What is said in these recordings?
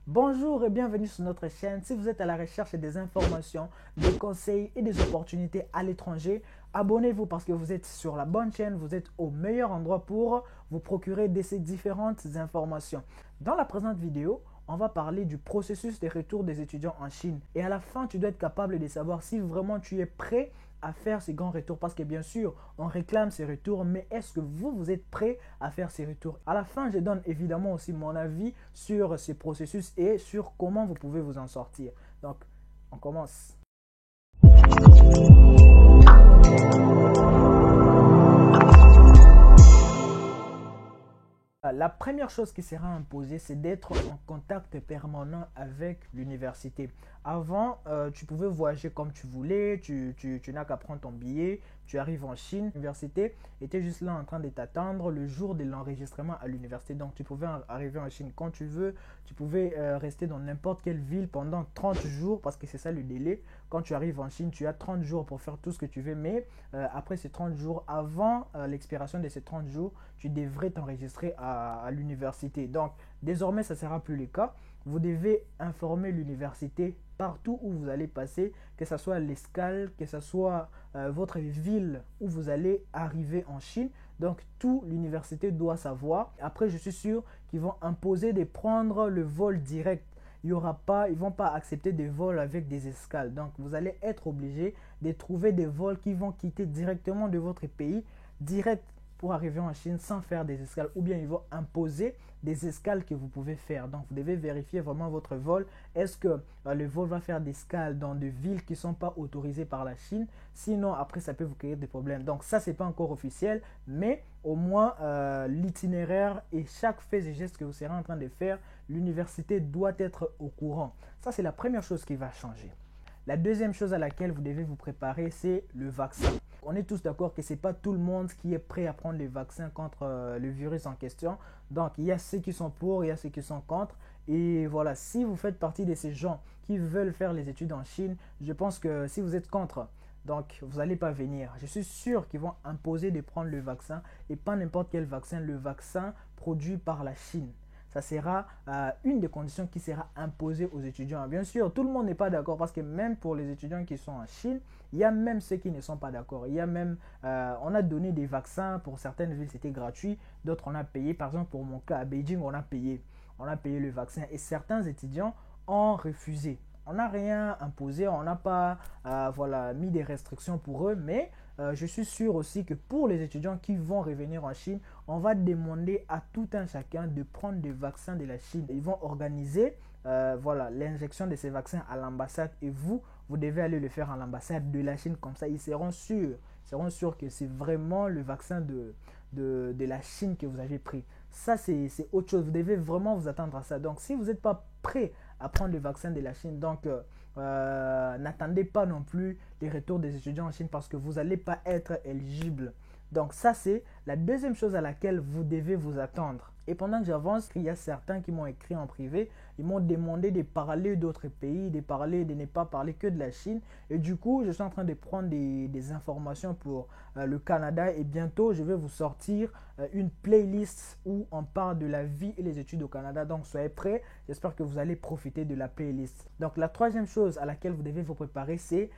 Bonjour et bienvenue sur notre chaîne. Si vous êtes à la recherche des informations, des conseils et des opportunités à l'étranger, abonnez-vous parce que vous êtes sur la bonne chaîne, vous êtes au meilleur endroit pour vous procurer de ces différentes informations. Dans la présente vidéo, on va parler du processus de retour des étudiants en Chine. Et à la fin, tu dois être capable de savoir si vraiment tu es prêt à faire ces grands retours parce que bien sûr, on réclame ces retours, mais est-ce que vous êtes prêt à faire ces retours? À la fin, je donne évidemment aussi mon avis sur ces processus et sur comment vous pouvez vous en sortir. Donc, on commence. La première chose qui sera imposée, c'est d'être en contact permanent avec l'université. Avant, tu pouvais voyager comme tu voulais, tu n'as qu'à prendre ton billet, tu arrives en Chine, l'université était juste là en train de t'attendre le jour de l'enregistrement à l'université. Donc, tu pouvais arriver en Chine quand tu veux, tu pouvais rester dans n'importe quelle ville pendant 30 jours parce que c'est ça le délai. Quand tu arrives en Chine, tu as 30 jours pour faire tout ce que tu veux, mais après ces 30 jours, avant l'expiration de ces 30 jours, tu devrais t'enregistrer à l'université. Donc, désormais, ça ne sera plus le cas. Vous devez informer l'université partout où vous allez passer, que ce soit l'escale, que ce soit votre ville où vous allez arriver en Chine. Donc, tout l'université doit savoir. Après, je suis sûr qu'ils vont imposer de prendre le vol direct. Ils ne vont pas accepter des vols avec des escales. Donc, vous allez être obligé de trouver des vols qui vont quitter directement de votre pays, direct pour arriver en Chine sans faire des escales, ou bien ils vont imposer des escales que vous pouvez faire. Donc, vous devez vérifier vraiment votre vol. Est-ce que le vol va faire des escales dans des villes qui ne sont pas autorisées par la Chine? Sinon, après, ça peut vous créer des problèmes. Donc, ça, ce n'est pas encore officiel, mais au moins, l'itinéraire et chaque fait et geste que vous serez en train de faire, l'université doit être au courant. Ça, c'est la première chose qui va changer. La deuxième chose à laquelle vous devez vous préparer, c'est le vaccin. On est tous d'accord que ce n'est pas tout le monde qui est prêt à prendre les vaccins contre le virus en question. Donc, il y a ceux qui sont pour, il y a ceux qui sont contre. Et voilà, si vous faites partie de ces gens qui veulent faire les études en Chine, je pense que si vous êtes contre, donc vous n'allez pas venir. Je suis sûr qu'ils vont imposer de prendre le vaccin et pas n'importe quel vaccin, le vaccin produit par la Chine. Ça sera une des conditions qui sera imposée aux étudiants. Bien sûr, tout le monde n'est pas d'accord parce que même pour les étudiants qui sont en Chine, il y a même ceux qui ne sont pas d'accord. Il y a même, on a donné des vaccins pour certaines villes, c'était gratuit. D'autres, on a payé. Par exemple, pour mon cas, à Beijing, on a payé. On a payé le vaccin et certains étudiants ont refusé. On n'a rien imposé, on n'a pas mis des restrictions pour eux, mais je suis sûr aussi que pour les étudiants qui vont revenir en Chine, on va demander à tout un chacun de prendre des vaccins de la Chine. Ils vont organiser l'injection de ces vaccins à l'ambassade et vous devez aller le faire à l'ambassade de la Chine. Comme ça, ils seront sûrs que c'est vraiment le vaccin de la Chine que vous avez pris. Ça, c'est autre chose. Vous devez vraiment vous attendre à ça. Donc, si vous n'êtes pas prêt à prendre le vaccin de la Chine, donc n'attendez pas non plus les retours des étudiants en Chine parce que vous n'allez pas être éligible. Donc ça, c'est la deuxième chose à laquelle vous devez vous attendre. Et pendant que j'avance, il y a certains qui m'ont écrit en privé, ils m'ont demandé de parler d'autres pays, de ne pas parler que de la Chine. Et du coup, je suis en train de prendre des informations pour le Canada et bientôt, je vais vous sortir une playlist où on parle de la vie et les études au Canada. Donc, soyez prêts. J'espère que vous allez profiter de la playlist. Donc, la troisième chose à laquelle vous devez vous préparer, c'est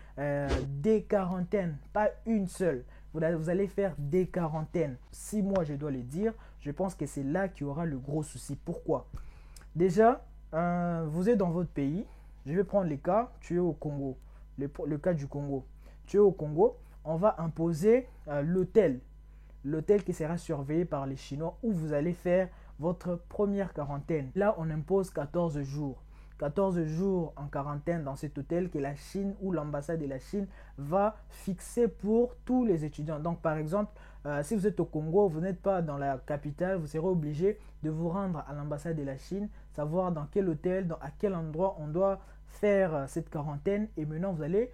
des quarantaines, pas une seule. Vous allez faire des quarantaines. 6 mois, je dois le dire. Je pense que c'est là qu'il y aura le gros souci. Pourquoi? Déjà, vous êtes dans votre pays. Je vais prendre les cas. Tu es au Congo. Le cas du Congo. Tu es au Congo. On va imposer l'hôtel. L'hôtel qui sera surveillé par les Chinois où vous allez faire votre première quarantaine. Là, on impose 14 jours. 14 jours en quarantaine dans cet hôtel que la Chine ou l'ambassade de la Chine va fixer pour tous les étudiants. Donc, par exemple, si vous êtes au Congo, vous n'êtes pas dans la capitale, vous serez obligé de vous rendre à l'ambassade de la Chine, savoir dans quel hôtel, à quel endroit on doit faire cette quarantaine. Et maintenant, vous allez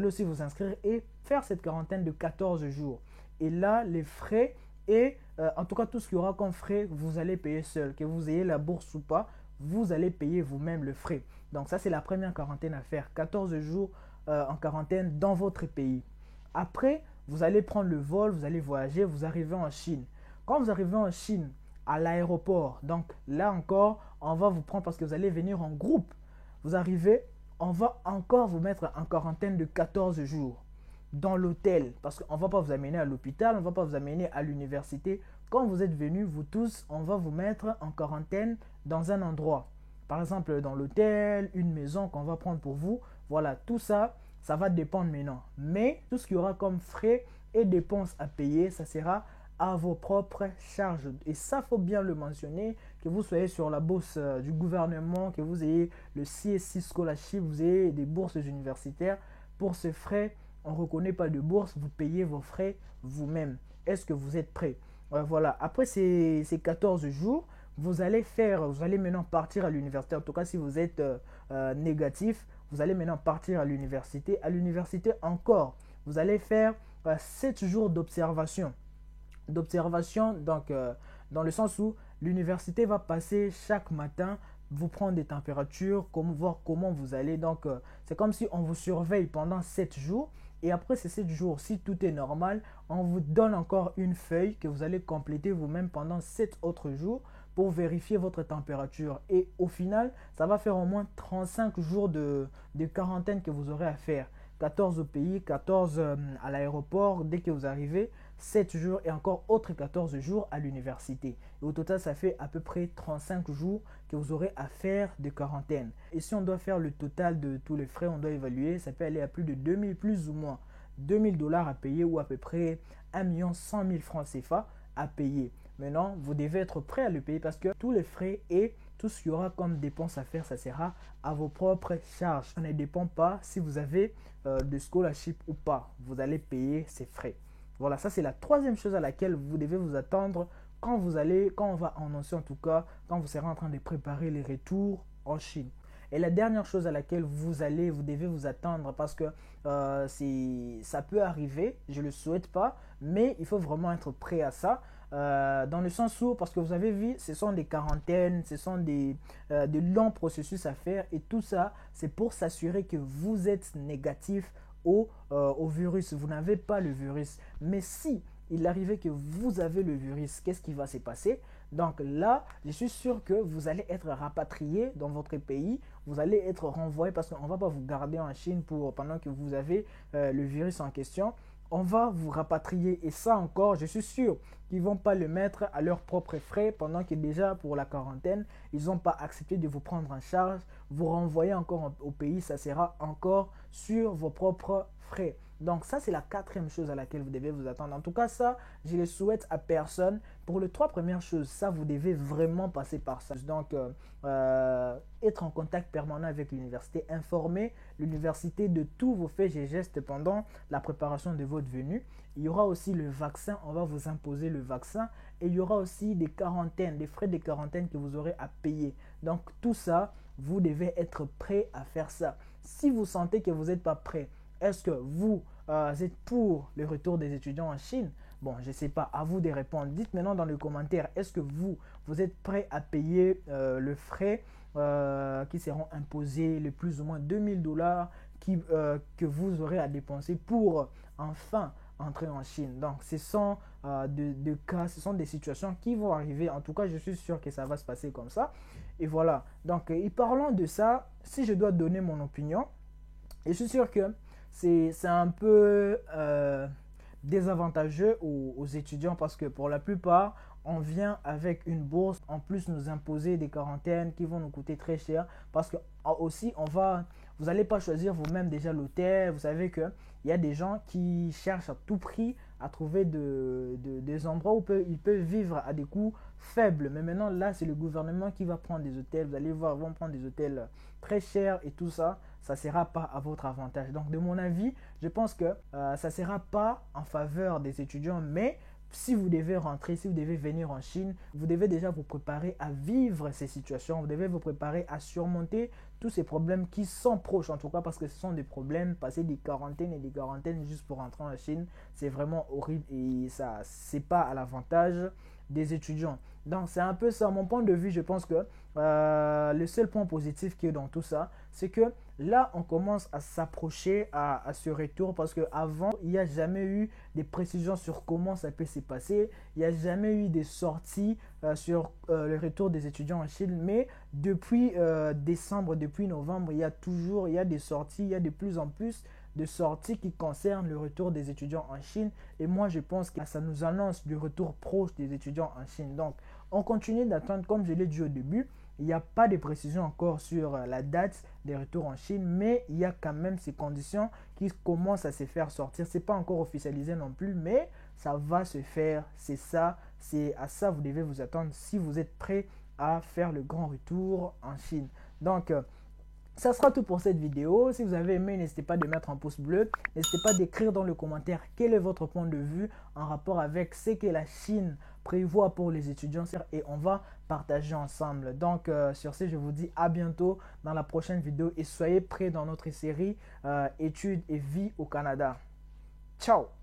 aussi vous inscrire et faire cette quarantaine de 14 jours. Et là, les frais et en tout cas tout ce qu'il y aura comme frais, vous allez payer seul. Que vous ayez la bourse ou pas, vous allez payer vous-même le frais. Donc ça, c'est la première quarantaine à faire. 14 jours en quarantaine dans votre pays. Après, vous allez prendre le vol, vous allez voyager, vous arrivez en Chine. Quand vous arrivez en Chine, à l'aéroport. Donc là encore, on va vous prendre parce que vous allez venir en groupe. Vous arrivez, on va encore vous mettre en quarantaine de 14 jours dans l'hôtel. Parce qu'on ne va pas vous amener à l'hôpital, on ne va pas vous amener à l'université. Quand vous êtes venus, vous tous, on va vous mettre en quarantaine dans un endroit. Par exemple, dans l'hôtel, une maison qu'on va prendre pour vous. Voilà, tout ça, ça va dépendre maintenant. Mais tout ce qu'il y aura comme frais et dépenses à payer, ça sera à vos propres charges. Et ça, faut bien le mentionner, que vous soyez sur la bourse du gouvernement, que vous ayez le CSC Scholarship, vous ayez des bourses universitaires. Pour ces frais, on ne reconnaît pas de bourse, vous payez vos frais vous-même. Est-ce que vous êtes prêt? Voilà, après ces 14 jours, vous allez maintenant partir à l'université. En tout cas, si vous êtes négatif, vous allez maintenant partir à l'université. À l'université encore, vous allez faire 7 jours d'observation. Donc dans le sens où l'université va passer chaque matin, vous prendre des températures, voir comment vous allez. Donc c'est comme si on vous surveille pendant 7 jours. Et après ces 7 jours, si tout est normal, on vous donne encore une feuille que vous allez compléter vous-même pendant 7 autres jours pour vérifier votre température. Et au final, ça va faire au moins 35 jours de quarantaine que vous aurez à faire. 14 au pays, 14 à l'aéroport dès que vous arrivez, 7 jours et encore autres 14 jours à l'université. Et au total, ça fait à peu près 35 jours que vous aurez à faire de quarantaine. Et si on doit faire le total de tous les frais, on doit évaluer, ça peut aller à plus de 2000 plus ou moins. 2000 dollars à payer ou à peu près 1 100 000 francs CFA à payer. Maintenant, vous devez être prêt à le payer parce que tous les frais et tout ce qu'il y aura comme dépenses à faire, ça sera à vos propres charges. Ça ne dépend pas si vous avez de scholarship ou pas. Vous allez payer ces frais. Voilà, ça c'est la troisième chose à laquelle vous devez vous attendre quand on va annoncer en tout cas, quand vous serez en train de préparer les retours en Chine. Et la dernière chose à laquelle vous devez vous attendre parce que ça peut arriver, je ne le souhaite pas, mais il faut vraiment être prêt à ça. Dans le sens où, parce que vous avez vu, ce sont des quarantaines, ce sont des longs processus à faire et tout ça, c'est pour s'assurer que vous êtes négatif au virus. Vous n'avez pas le virus. Mais si il arrivait que vous avez le virus, qu'est-ce qui va se passer? Donc là, je suis sûr que vous allez être rapatrié dans votre pays. Vous allez être renvoyé parce qu'on ne va pas vous garder en Chine pendant que vous avez le virus en question. On va vous rapatrier et ça encore, je suis sûr qu'ils ne vont pas le mettre à leurs propres frais pendant que déjà pour la quarantaine, ils n'ont pas accepté de vous prendre en charge. Vous renvoyer encore au pays, ça sera encore sur vos propres frais. Donc ça, c'est la quatrième chose à laquelle vous devez vous attendre. En tout cas, ça, je le souhaite à personne. Pour les trois premières choses, ça, vous devez vraiment passer par ça. Donc, être en contact permanent avec l'université, informer l'université de tous vos faits et gestes pendant la préparation de votre venue. Il y aura aussi le vaccin, on va vous imposer le vaccin. Et il y aura aussi des quarantaines, des frais de quarantaine que vous aurez à payer. Donc, tout ça, vous devez être prêt à faire ça. Si vous sentez que vous n'êtes pas prêt, est-ce que vous êtes pour le retour des étudiants en Chine? Bon, je ne sais pas, à vous de répondre. Dites maintenant dans les commentaires, est-ce que vous êtes prêt à payer le frais qui seront imposés, le plus ou moins 2000 dollars que vous aurez à dépenser pour enfin entrer en Chine? Donc, ce sont de cas, ce sont des situations qui vont arriver. En tout cas, je suis sûr que ça va se passer comme ça. Et voilà. Donc, et parlant de ça, si je dois donner mon opinion, je suis sûr que c'est un peu désavantageux aux étudiants parce que pour la plupart, on vient avec une bourse, en plus nous imposer des quarantaines qui vont nous coûter très cher parce que aussi vous n'allez pas choisir vous-même déjà l'hôtel. Vous savez qu'il y a des gens qui cherchent à tout prix à trouver des endroits où ils peuvent vivre à des coûts faibles. Mais maintenant là, c'est le gouvernement qui va prendre des hôtels. Vous allez voir, ils vont prendre des hôtels très chers et tout ça. Ça ne sera pas à votre avantage. Donc de mon avis, je pense que ça ne sera pas en faveur des étudiants, mais si vous devez rentrer, si vous devez venir en Chine, vous devez déjà vous préparer à vivre ces situations. Vous devez vous préparer à surmonter tous ces problèmes qui sont proches, en tout cas parce que ce sont des problèmes. Passer des quarantaines et des quarantaines juste pour rentrer en Chine, c'est vraiment horrible et ça, c'est pas à l'avantage des étudiants. Donc c'est un peu ça mon point de vue. Je pense que le seul point positif qui est dans tout ça, c'est que là on commence à s'approcher à ce retour, parce qu'avant il n'y a jamais eu des précisions sur comment ça peut se passer, il n'y a jamais eu des sorties sur le retour des étudiants en Chine, mais depuis décembre, depuis novembre, il y a des sorties, il y a de plus en plus de sorties qui concernent le retour des étudiants en Chine. Et moi, je pense que ça nous annonce du retour proche des étudiants en Chine. Donc, on continue d'attendre, comme je l'ai dit au début. Il n'y a pas de précision encore sur la date des retours en Chine, mais il y a quand même ces conditions qui commencent à se faire sortir. Ce n'est pas encore officialisé non plus, mais ça va se faire. C'est ça, c'est à ça que vous devez vous attendre si vous êtes prêt à faire le grand retour en Chine. Donc, ça sera tout pour cette vidéo. Si vous avez aimé, n'hésitez pas de mettre un pouce bleu. N'hésitez pas d'écrire dans le commentaire quel est votre point de vue en rapport avec ce que la Chine prévoit pour les étudiants. Et on va partager ensemble. Donc, sur ce, je vous dis à bientôt dans la prochaine vidéo. Et soyez prêts dans notre série Études et vie au Canada. Ciao!